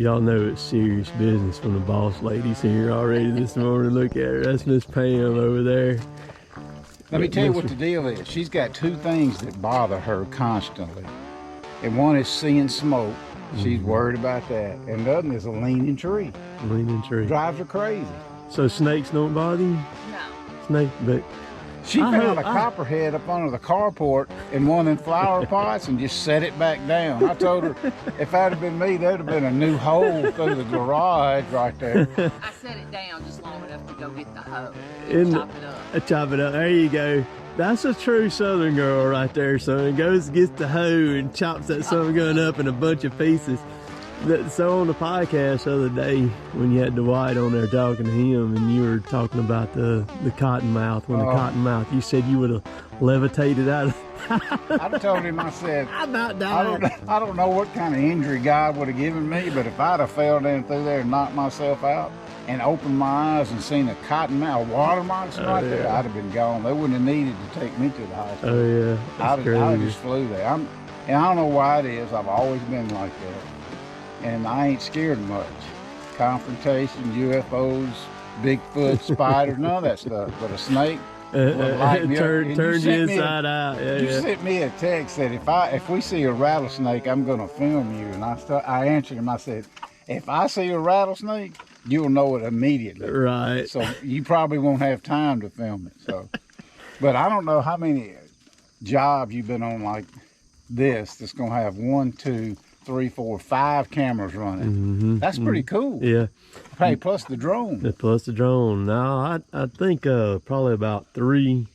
Y'all know it's serious business when the boss lady's here already this morning. Look at her. That's Miss Pam over there. Let me tell you what the deal is. She's got two things that bother her constantly. And one is seeing smoke. She's worried about that. And the other is a leaning tree. Leaning tree. Drives her crazy. So snakes don't bother you? No. Snake, but... She found a copperhead up under the carport in one of them flower pots and just set it back down. I told her if that had been me, there'd have been a new hole through the garage right there. I set it down just long enough to go get the hoe and chop it up. Chop it up. There you go. That's a true Southern girl right there, son. Goes, gets the hoe and chops that son gun up in a bunch of pieces. So on the podcast the other day, when you had Dwight on there talking to him, and you were talking about the cottonmouth, the cottonmouth, you said you would have levitated out of I told him, I said, I about died. I don't know what kind of injury God would have given me, but if I'd have fell down through there and knocked myself out and opened my eyes and seen a cottonmouth, a water moccasin right there, I'd have been gone. They wouldn't have needed to take me to the hospital. Oh yeah, I just flew there. And I don't know why it is. I've always been like that. And I ain't scared much. Confrontation, UFOs, Bigfoot, spiders, none of that stuff. But a snake turns you inside out. You sent me a text that if we see a rattlesnake, I'm going to film you. And I answered him. I said, if I see a rattlesnake, you'll know it immediately. Right. So you probably won't have time to film it. So, but I don't know how many jobs you've been on like this that's going to have 1, 2, 3, 4, 5 cameras running. That's pretty cool. Yeah. Hey, plus the drone. Plus the drone. No, I think probably about 3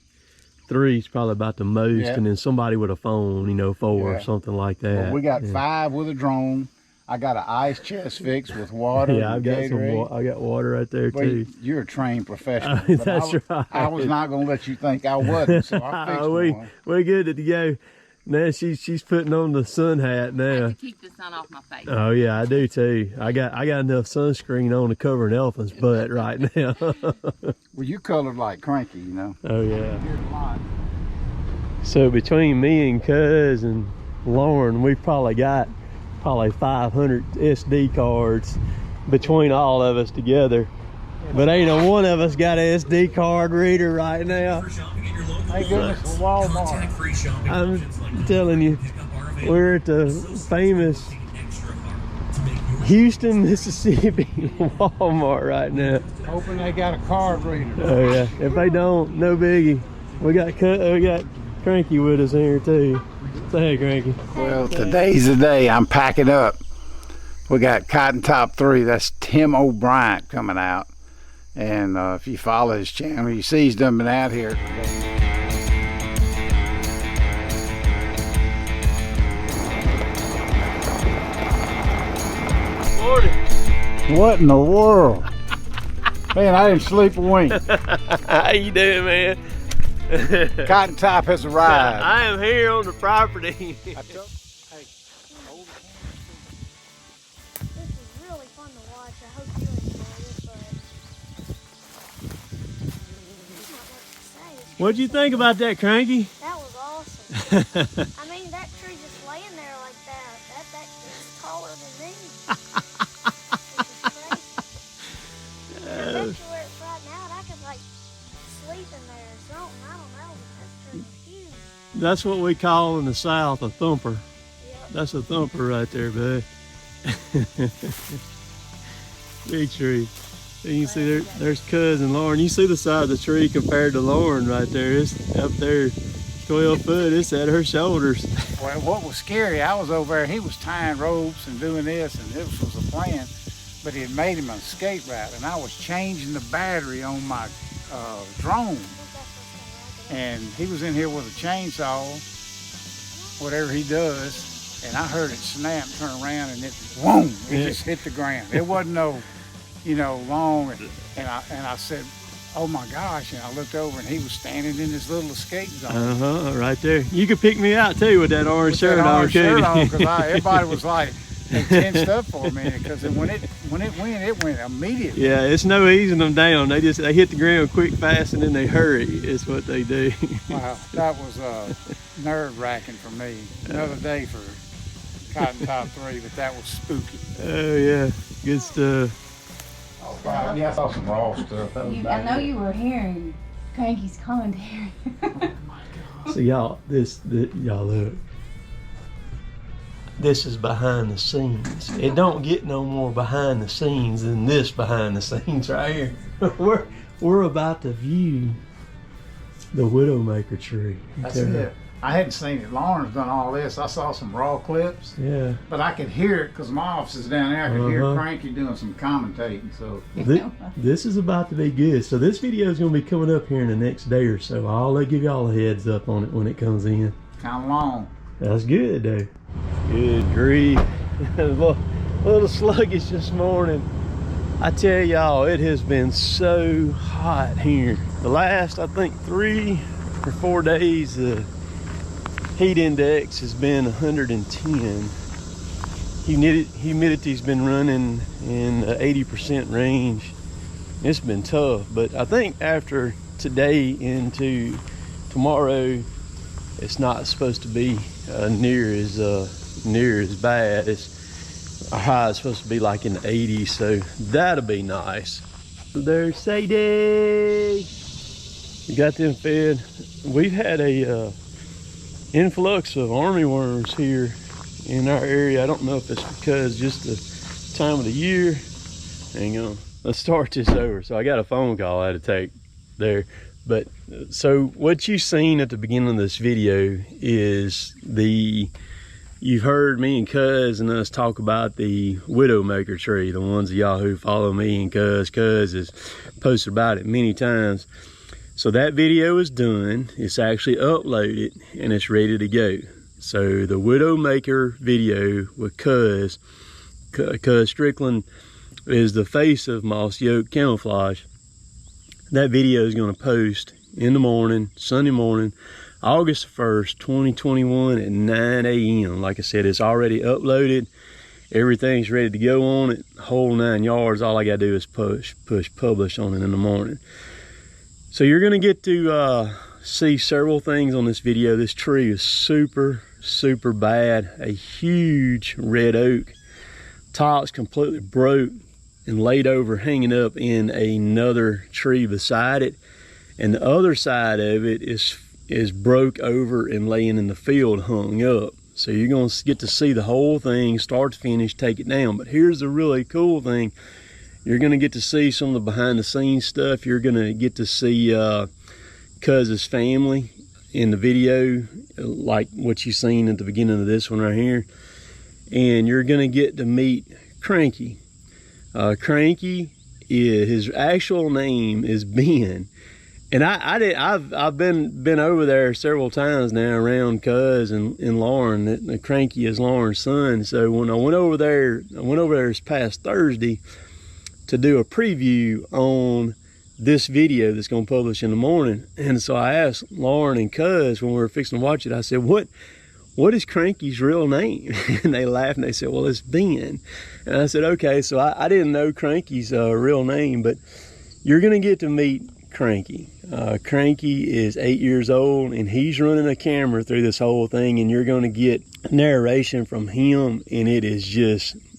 is probably about the most, and then somebody with a phone, 4 or something like that. Well, we got 5 with a drone. I got an ice chest fixed with water. Yeah, I've got I got water right there too. You're a trained professional. That's right. I was not going to let you think I wasn't, so I fixed one. We're good to go. Now she's putting on the sun hat now. I have to keep the sun off my face. Oh yeah, I do too. I got enough sunscreen on to cover an elephant's butt right now. Well, you colored like Cranky, Oh yeah. So between me and Cuz and Lauren, we've probably got 500 SD cards between all of us together. But ain't no one of us got an SD card reader right now. Thank goodness for Walmart. I'm telling you, we're at the famous Houston, Mississippi Walmart right now. Hoping they got a card reader. Oh yeah, if they don't, no biggie. We got Cranky with us here too. Say hey, Cranky. Well, today's the day. I'm packing up. We got Cotton Top 3. That's Tim O'Brien coming out. And if you follow his channel, you see he's done been out here. What in the world? Man, I didn't sleep a wink. How you doing, man? Cotton Top has arrived. I am here on the property. This is really fun to watch. I hope you enjoy it, but What'd you think about that, Cranky? that was awesome. I mean, that tree just laying there like that's taller than me. I bet you where it's right now, I could like sleep in there or something. I don't know, but that tree's huge. That's what we call in the South a thumper. Yep. That's a thumper right there, bud. Big tree. And you can see there's Cousin Lauren. You see the side of the tree compared to Lauren right there. It's up there 12 foot. It's at her shoulders. Well, what was scary, I was over there, he was tying ropes and doing this, and this was the plan, but he had made him an escape route, and I was changing the battery on my drone. And he was in here with a chainsaw, whatever he does, and I heard it snap, turn around, and it, whoom, it just hit the ground. It wasn't no, long, and I said, oh my gosh, and I looked over and he was standing in this little escape zone. Right there. You could pick me out too with that orange shirt on, because everybody was like, they tensed up for a minute, because when it went immediately. Yeah, it's no easing them down. They hit the ground quick, fast, and then they hurry. Is what they do. Wow, that was nerve-wracking for me. Another day for Cotton Top 3, but that was spooky. Oh yeah, good stuff. Yeah, I saw some raw stuff. I know you were hearing Cranky's commentary. So y'all, y'all look. This is behind the scenes. It don't get no more behind the scenes than this behind the scenes right here. we're about to view the Widowmaker tree. That's it. I hadn't seen it. Lauren's done all this. I saw some raw clips. Yeah. But I could hear it because my office is down there. I could hear Cranky doing some commentating. So this is about to be good. So this video is going to be coming up here in the next day or so. I'll give y'all a heads up on it when it comes in. Kind of long. That's good, though. Good grief. A little sluggish this morning. I tell y'all, it has been so hot here. The last, I think, 3 or 4 days, the heat index has been 110. Humidity's been running in the 80% range. It's been tough, but I think after today into tomorrow, it's not supposed to be near as bad. Our high is supposed to be like in the 80s, so that'll be nice. There's Sadie. We got them fed. We've had a influx of army worms here in our area. I don't know if it's because just the time of the year. Hang on, let's start this over. So I got a phone call I had to take there. But so what you've seen at the beginning of this video is you've heard me and Cuz and us talk about the Widowmaker tree, the ones of y'all who follow me and Cuz has posted about it many times. So that video is done, it's actually uploaded, and it's ready to go. So the Widowmaker video with Cuz Strickland is the face of Moss Yoke Camouflage. That video is going to post in the morning, Sunday morning, August 1st, 2021 at 9 a.m. Like I said, it's already uploaded. Everything's ready to go on it, whole 9 yards. All I got to do is push publish on it in the morning. So you're going to get to see several things on this video. This tree is super, super bad. A huge red oak. Top's completely broke and laid over, hanging up in another tree beside it. And the other side of it is broke over and laying in the field, hung up. So you're going to get to see the whole thing, start to finish, take it down. But here's the really cool thing. You're going to get to see some of the behind the scenes stuff. You're going to get to see Cuz's family in the video, like what you've seen at the beginning of this one right here. And you're going to get to meet Cranky. Cranky, his actual name is Ben. And I've been over there several times now around Cuz and Lauren. The Cranky is Lauren's son. So when I went over there this past Thursday to do a preview on this video that's going to publish in the morning. And so I asked Lauren and Cuz when we were fixing to watch it, I said, what is Cranky's real name? And they laughed and they said, well, it's Ben. And I said, okay, so I didn't know Cranky's real name, but you're going to get to meet Cranky. Cranky is 8 years old and he's running a camera through this whole thing, and you're going to get narration from him, and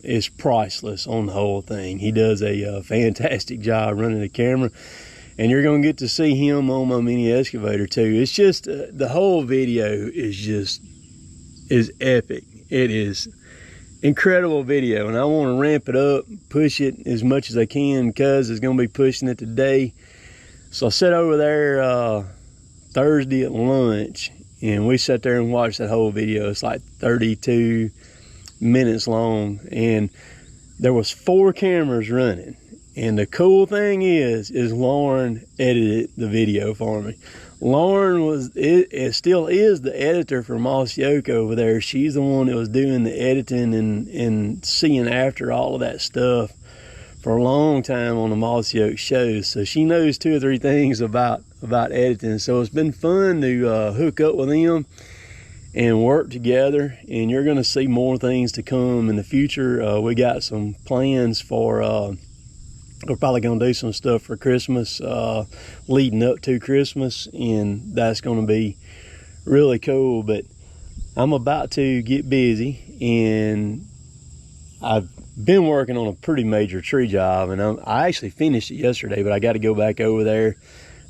it's priceless on the whole thing. He does a fantastic job running the camera, and you're going to get to see him on my mini excavator too. It's just the whole video is epic. It is incredible video, and I want to ramp it up, push it as much as I can. Cuz is going to be pushing it today. So I sat over there Thursday at lunch, and we sat there and watched that whole video. It's like 32 minutes long, and there was 4 cameras running. And the cool thing is Lauren edited the video for me. Lauren it still is the editor for Moss Yoke over there. She's the one that was doing the editing and seeing after all of that stuff for a long time on the Moss Yoke shows. So she knows 2 or 3 things about editing. So it's been fun to hook up with them and work together, and you're going to see more things to come in the future. We got some plans for we're probably going to do some stuff for Christmas, leading up to Christmas, and that's going to be really cool. But I'm about to get busy, and I've been working on a pretty major tree job, and I actually finished it yesterday, but I got to go back over there.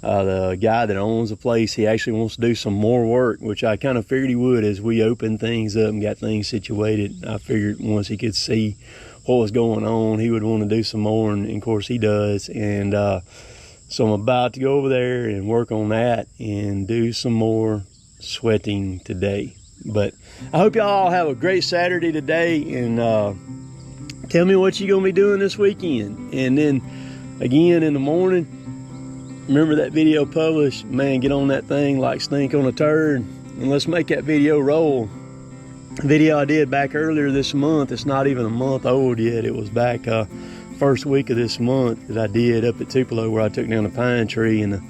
The guy that owns the place, he actually wants to do some more work, which I kind of figured he would as we opened things up and got things situated. I figured once he could see what was going on, he would want to do some more, and of course he does. And so I'm about to go over there and work on that and do some more sweating today. But I hope y'all have a great Saturday today, and tell me what you're gonna be doing this weekend. And then again in the morning, remember that video published, man, get on that thing like stink on a turd, and let's make that video roll. The video I did back earlier this month, it's not even a month old yet. It was back first week of this month that I did up at Tupelo, where I took down a pine tree, and the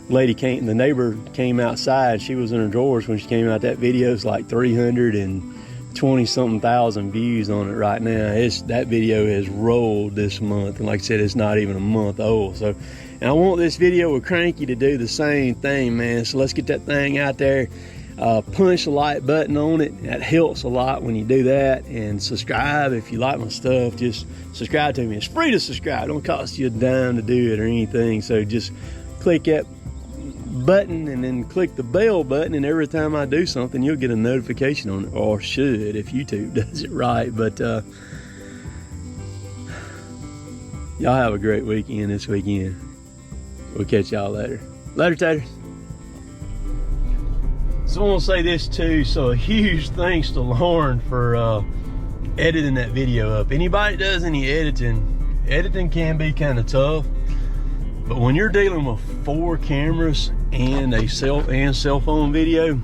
lady came, the neighbor came outside. She was in her drawers when she came out. That video's like 320 something thousand views on it right now. That video has rolled this month, and like I said, it's not even a month old. So, and I want this video with Cranky to do the same thing, man. So let's get that thing out there. Punch the like button on it. That helps a lot when you do that. And subscribe if you like my stuff. Just subscribe to me. It's free to subscribe. It don't cost you a dime to do it or anything. So just click that button and then click the bell button, and every time I do something, you'll get a notification on it, or should if YouTube does it right. But y'all have a great weekend this weekend. We'll catch y'all later. Later, taters. So I want to say this too. So a huge thanks to Lauren for editing that video up. Anybody that does any editing can be kind of tough. But when you're dealing with 4 cameras and a cell phone video,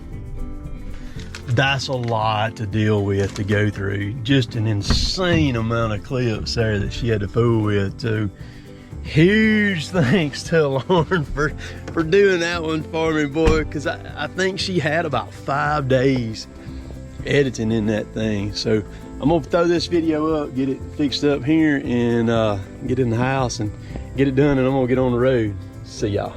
that's a lot to deal with, to go through. Just an insane amount of clips there that she had to fool with. So huge thanks to Lauren for doing that one for me, boy, because I think she had about 5 days editing in that thing. So I'm gonna throw this video up, get it fixed up here, and get in the house and get it done, and I'm gonna get on the road. See y'all.